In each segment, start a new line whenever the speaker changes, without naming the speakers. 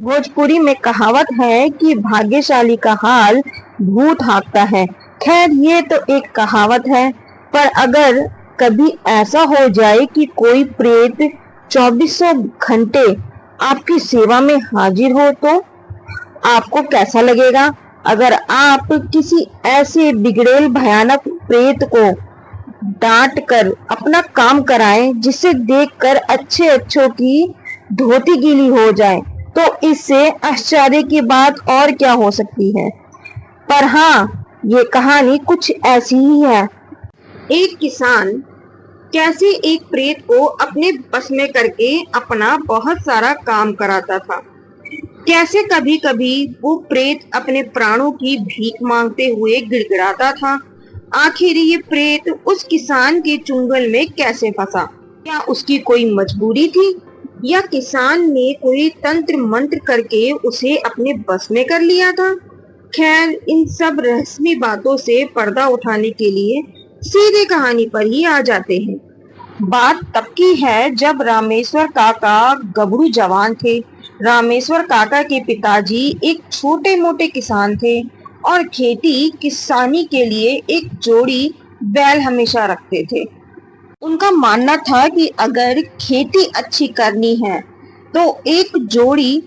भोजपुरी में कहावत है कि भाग्यशाली का हाल भूत हाँकता है। खैर ये तो एक कहावत है, पर अगर कभी ऐसा हो जाए कि कोई प्रेत 2400 घंटे आपकी सेवा में हाजिर हो तो आपको कैसा लगेगा? अगर आप किसी ऐसे बिगड़ेल भयानक प्रेत को डांट कर अपना काम कराएं जिसे देखकर अच्छे अच्छों की धोती गीली हो जाए, तो इससे आश्चर्य की बात और क्या हो सकती है। पर हाँ, ये कहानी कुछ ऐसी ही है। एक किसान कैसे एक प्रेत को अपने बस में करके अपना बहुत सारा काम कराता था। कैसे कभी कभी वो प्रेत अपने प्राणों की भीख मांगते हुए गिड़गिड़ाता था। आखिर ये प्रेत उस किसान के चुंगल में कैसे फंसा? क्या उसकी कोई मजबूरी थी, या किसान ने कोई तंत्र मंत्र करके उसे अपने बस में कर लिया था? खैर, इन सब रहस्यमयी बातों से पर्दा उठाने के लिए सीधे कहानी पर ही आ जाते हैं। बात तब की है जब रामेश्वर काका गबरू जवान थे। रामेश्वर काका के पिताजी एक छोटे मोटे किसान थे और खेती किसानी के लिए एक जोड़ी बैल हमेशा रखते थे। उनका मानना था कि अगर खेती अच्छी करनी है तो एक जोड़ी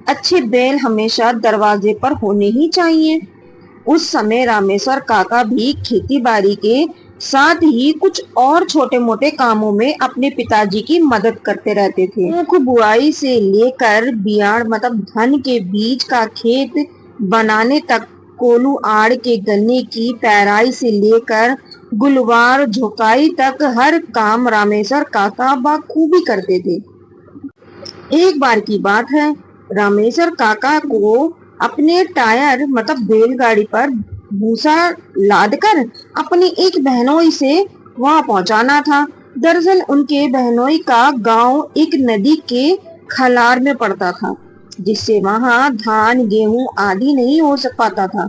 अच्छे बैल हमेशा दरवाजे पर होने ही चाहिए। उस समय रामेश्वर काका भी खेती बाड़ी के साथ ही कुछ और छोटे मोटे कामों में अपने पिताजी की मदद करते रहते थे। ऊख बुआई से लेकर बियाड़ मतलब धान के बीज का खेत बनाने तक, कोलू आड़ के गन्ने की पेराई से लेकर गुलवार झुकाई तक हर काम रामेश्वर काका बखूबी करते थे। एक बार की बात है, रामेश्वर काका को अपने टायर मतलब बैलगाड़ी पर भूसा लादकर अपनी एक बहनोई से वहां पहुंचाना था। दरअसल उनके बहनोई का गांव एक नदी के खलार में पड़ता था, जिससे वहां धान गेहूं आदि नहीं हो सक पाता था,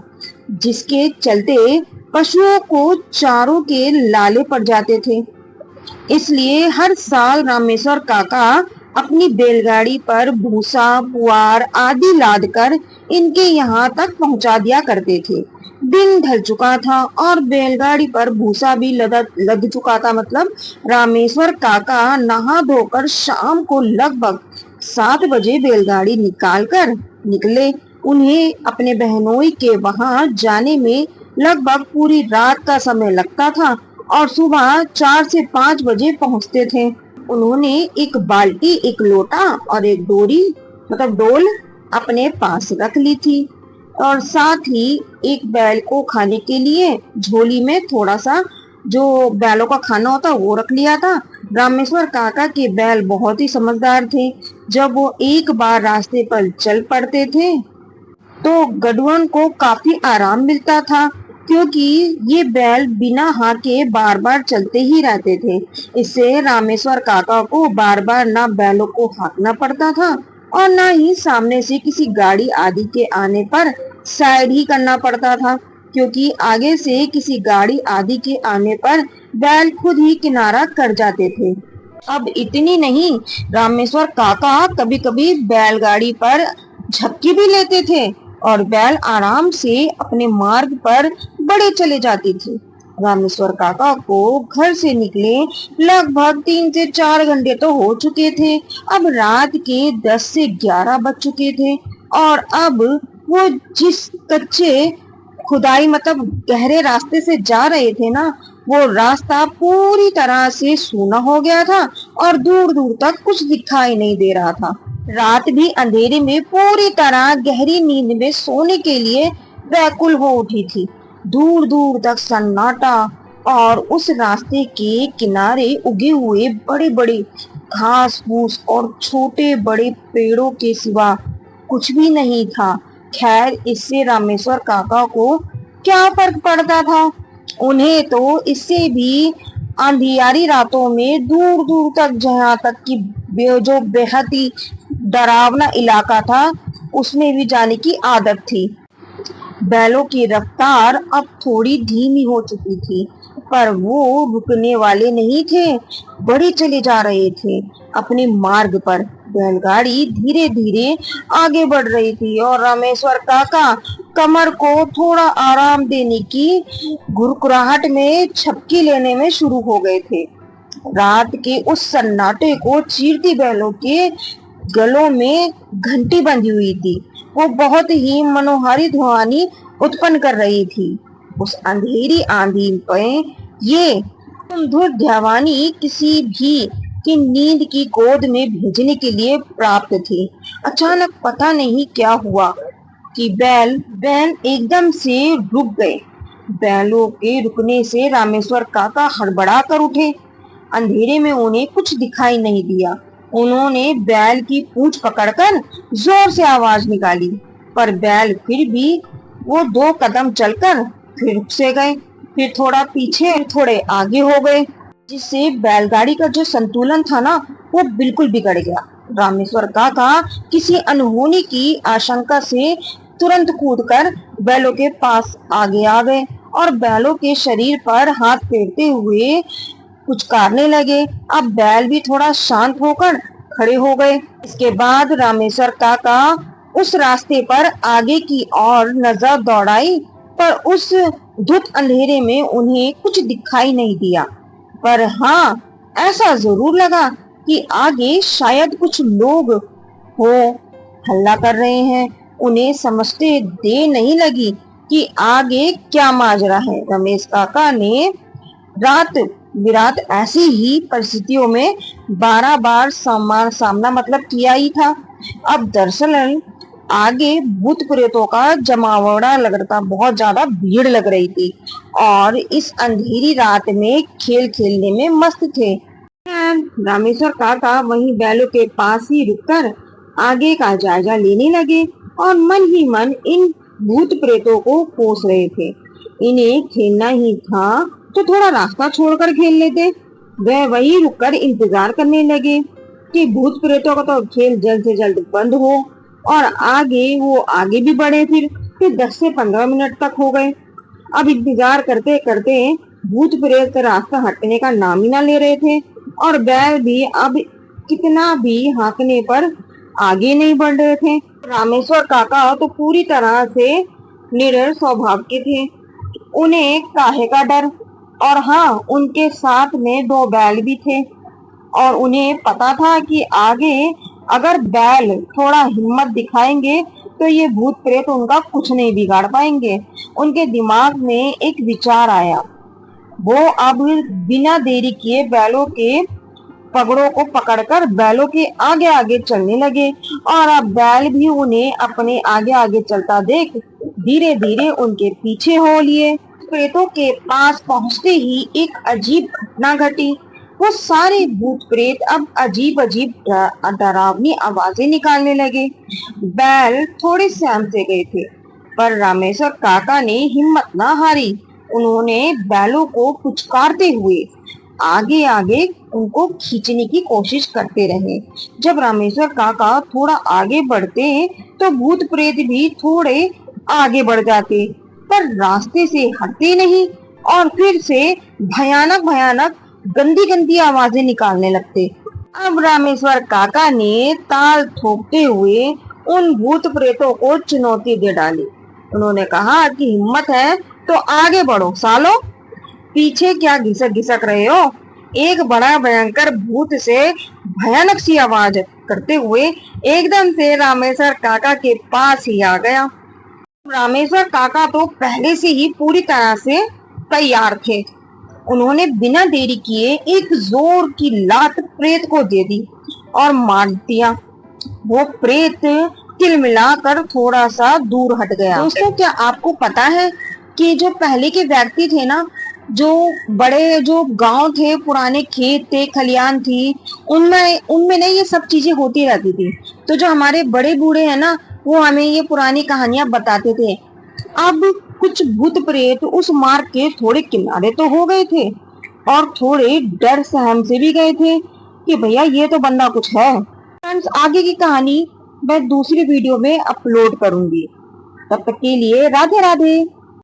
जिसके चलते पशुओं को चारों के लाले पड़ जाते थे। इसलिए हर साल रामेश्वर काका अपनी बैलगाड़ी पर भूसा पुआर आदि लादकर इनके यहाँ तक पहुंचा दिया करते थे। दिन ढल चुका था और बैलगाड़ी पर भूसा भी लद चुका था। मतलब रामेश्वर काका नहा धोकर शाम को लगभग 7 बजे बैलगाड़ी निकाल कर निकले। उन्हें अपने बहनोई के वहां जाने में लगभग पूरी रात का समय लगता था और सुबह 4 से 5 बजे पहुंचते थे। उन्होंने एक बाल्टी, एक लोटा और एक डोरी मतलब डोल अपने पास रख ली थी और साथ ही एक बैल को खाने के लिए झोली में थोड़ा सा जो बैलों का खाना होता वो रख लिया था। रामेश्वर काका के बैल बहुत ही समझदार थे। जब वो एक बार रास्ते पर चल पड़ते थे तो गडुअन को काफी आराम मिलता था, क्योंकि ये बैल बिना हाके बार बार चलते ही रहते थे। इससे रामेश्वर काका को बार बार ना बैलों को हाकना पड़ता था और ना ही सामने से किसी गाड़ी आदि के आने पर साइड ही करना पड़ता था, क्योंकि आगे से किसी गाड़ी आदि के आने पर बैल खुद ही किनारा कर जाते थे। अब इतनी नहीं, रामेश्वर काका कभी कभी बैलगाड़ी पर झपकी भी लेते थे और बैल आराम से अपने मार्ग पर बढ़े चले जाती थी। रामेश्वर काका को घर से निकले लगभग 3 से 4 घंटे तो हो चुके थे। अब रात के 10 से 11 बज चुके थे और अब वो जिस कच्चे खुदाई मतलब गहरे रास्ते से जा रहे थे ना, वो रास्ता पूरी तरह से सूना हो गया था और दूर दूर तक कुछ दिखाई नहीं दे रहा था। रात भी अंधेरे में पूरी तरह गहरी नींद में सोने के लिए व्याकुल हो उठी थी। दूर दूर तक सन्नाटा और उस रास्ते के किनारे उगे हुए बड़े बड़े घास फूस और छोटे बड़े पेड़ों के सिवा कुछ भी नहीं था। खैर, इससे रामेश्वर काका को क्या फर्क पड़ता था? उन्हें तो इससे भी अंधियारी रातों में दूर दूर तक, जहाँ तक कि जो बेहद ही डरावना इलाका था, उसमें भी जाने की आदत थी। बैलों की रफ्तार अब थोड़ी धीमी हो चुकी थी, पर वो रुकने वाले नहीं थे, बढ़े चले जा रहे थे अपने मार्ग पर। बैलगाड़ी धीरे धीरे आगे बढ़ रही थी और रामेश्वर काका कमर को थोड़ा आराम देने की गुरगुराहट में झपकी लेने में शुरू हो गए थे। रात के उस सन्नाटे को चीरती बैलों के गलों में घंटी बंधी हुई थी। वो बहुत ही मनोहारी ध्वनि उत्पन्न कर रही थी। उस अंधेरी आंधी में ये मधुर ध्वनि किसी भी की नींद की गोद में भेजने के लिए प्राप्त थी। अचानक पता नहीं क्या हुआ कि बैल एकदम से रुक गए। बैलों के रुकने से रामेश्वर काका हड़बड़ा कर उठे। अंधेरे में उन्हें कुछ दिखाई नहीं दिया। उन्होंने बैल की पूंछ पकड़कर जोर से आवाज निकाली, पर बैल फिर भी वो 2 कदम चलकर फिर रुक से गए, फिर थोड़ा पीछे थोड़े आगे हो गए, जिससे बैलगाड़ी का जो संतुलन था ना वो बिल्कुल बिगड़ गया। रामेश्वर काका किसी अनहोनी की आशंका से तुरंत कूदकर बैलों के पास आगे आ गए और बैलों के शरीर पर हाथ फेरते हुए पुचकारने लगे। अब बैल भी थोड़ा शांत होकर खड़े हो गए। इसके बाद रामेश्वर काका उस रास्ते पर आगे की ओर नजर दौड़ाई, पर उस धुत अंधेरे में उन्हें कुछ दिखाई नहीं दिया। पर हाँ, ऐसा जरूर लगा कि आगे शायद कुछ लोग हो हल्ला कर रहे हैं। उन्हें समझते देर नहीं लगी कि आगे क्या माजरा है। रमेश काका ने रात बिरात ऐसी ही परिस्थितियों में 12 बार सामना मतलब किया ही था। अब दरअसल आगे भूत प्रेतों का जमावड़ा लगता, बहुत ज्यादा भीड़ लग रही थी और इस अंधेरी रात में खेल खेलने में मस्त थे। रामेश्वर काका वहीं बैलों के पास ही रुककर आगे का जायजा लेने लगे और मन ही मन इन भूत प्रेतों को कोस रहे थे। इन्हें खेलना ही था तो थोड़ा रास्ता छोड़कर खेल लेते। वह वहीं रुककर इंतजार करने लगे कि भूत प्रेतों का तो खेल जल्द से जल्द बंद हो और वो आगे भी बढ़े। फिर 10 से 15 मिनट तक हो गए। अब इंतजार करते करते भूत प्रेत रास्ता हटने का नाम ही ना ले रहे थे और बैल भी अब कितना भी हाँकने पर आगे नहीं बढ़ रहे थे। रामेश्वर काका तो पूरी तरह से निडर स्वभाव के थे। उन्हें काहे का डर, और हाँ, उनके साथ में 2 बैल भी थे और उन्हें पता था कि आगे अगर बैल थोड़ा हिम्मत दिखाएंगे तो ये भूत प्रेत उनका कुछ नहीं बिगाड़ पाएंगे। उनके दिमाग में एक विचार आया। वो अब बिना देरी किए बैलों के पगड़ों को पकड़कर बैलों के आगे आगे चलने लगे और अब बैल भी उन्हें अपने आगे आगे चलता देख धीरे धीरे उनके पीछे हो लिए। प्रेतों के पास पहुंचते ही एक अजीब घटना घटी। वो सारे भूत प्रेत अब अजीब अजीब डरावनी आवाजें निकालने लगे। बैल थोड़े सहम से गए थे, पर रामेश्वर काका ने हिम्मत ना हारी। उन्होंने बैलों को पुचकारते हुए आगे आगे उनको खींचने की कोशिश करते रहे। जब रामेश्वर काका थोड़ा आगे बढ़ते तो भूत प्रेत भी थोड़े आगे बढ़ जाते, पर रास्ते से हटते नहीं और फिर से भयानक भयानक गंदी गंदी आवाजें निकालने लगते। अब रामेश्वर काका ने ताल ठोकते हुए उन भूत प्रेतों को चुनौती दे डाली। उन्होंने कहा कि हिम्मत है तो आगे बढ़ो सालो, पीछे क्या घिसक घिसक रहे हो। एक बड़ा भयंकर भूत से भयानक सी आवाज करते हुए एकदम से रामेश्वर काका के पास ही आ गया। रामेश्वर काका तो पहले से ही पूरी तरह से तैयार थे। उन्होंने बिना देरी किए एक जोर की लात प्रेत को दे दी और मार दिया। वो प्रेत तिलमिलाकर थोड़ा सा दूर हट गया। दोस्तों, क्या आपको पता है कि जो पहले के व्यक्ति थे ना, जो बड़े जो गांव थे, पुराने खेत थे, खलियान थी, उनमें ना ये सब चीजें होती रहती थी। तो जो हमारे बड़े बूढ़े हैं ना, वो हमें ये पुरानी कहानियां बताते थे। अब कुछ भूत प्रेत उस मार्ग के थोड़े किनारे तो हो गए थे और थोड़े डर सहम से भी गए थे कि भैया ये तो बंदा कुछ है। फ्रेंड्स, आगे की कहानी मैं दूसरी वीडियो में अपलोड करूंगी। तब तक के लिए राधे राधे।